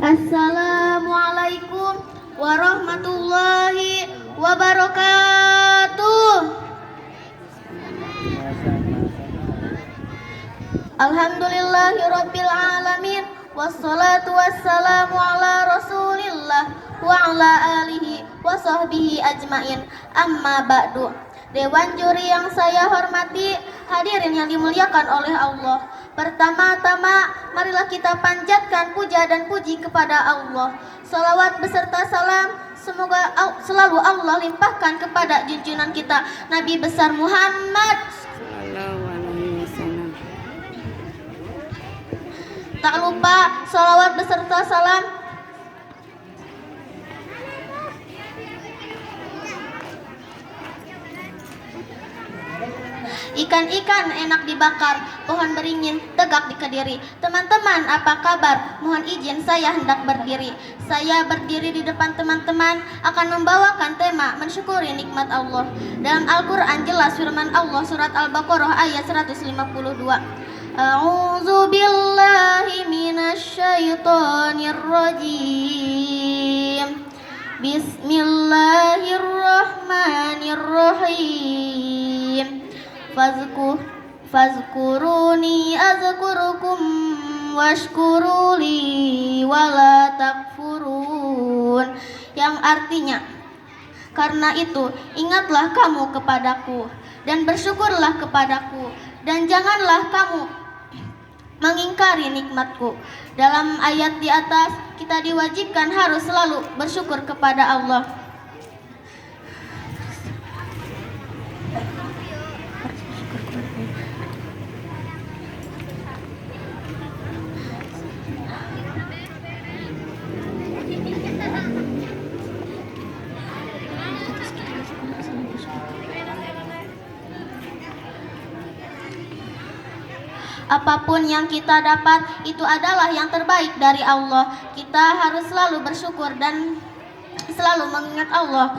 Assalamualaikum warahmatullahi wabarakatuh. Alhamdulillahirabbil alamin, wassalatu wassalamu ala Rasulillah wa ala alihi wa sahbihi ajmain. Amma ba'du. Dewan juri yang saya hormati, hadirin yang dimuliakan oleh Allah. Pertama-tama, marilah kita panjatkan puja dan puji kepada Allah. Salawat beserta salam semoga selalu Allah limpahkan kepada junjungan kita Nabi besar Muhammad. Tak lupa salawat beserta salam ikan-ikan enak dibakar, pohon beringin tegak di Kediri. Teman-teman, apa kabar? Mohon izin saya hendak berdiri. Saya berdiri di depan teman-teman akan membawakan tema mensyukuri nikmat Allah. Dalam Al-Quran jelas firman Allah surat Al-Baqarah ayat 152. A'udzu billahi minasyaitonir rajim. Bismillahirrahmanirrahim. Fazkuruni azkurukum washkuruli wala takfurun, yang artinya, karena itu ingatlah kamu kepadaku dan bersyukurlah kepadaku, dan janganlah kamu mengingkari nikmatku. Dalam ayat di atas kita diwajibkan harus selalu bersyukur kepada Allah. Apapun yang kita dapat itu adalah yang terbaik dari Allah. Kita harus selalu bersyukur dan selalu mengingat Allah.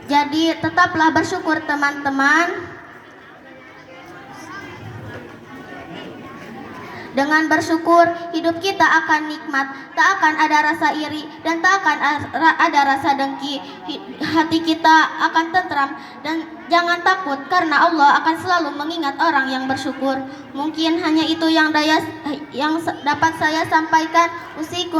Jadi tetaplah bersyukur teman-teman. Dengan bersyukur, hidup kita akan nikmat, tak akan ada rasa iri dan tak akan ada rasa dengki. Hati kita akan tentram dan jangan takut karena Allah akan selalu mengingat orang yang bersyukur. Mungkin hanya itu yang dapat saya sampaikan. Usikum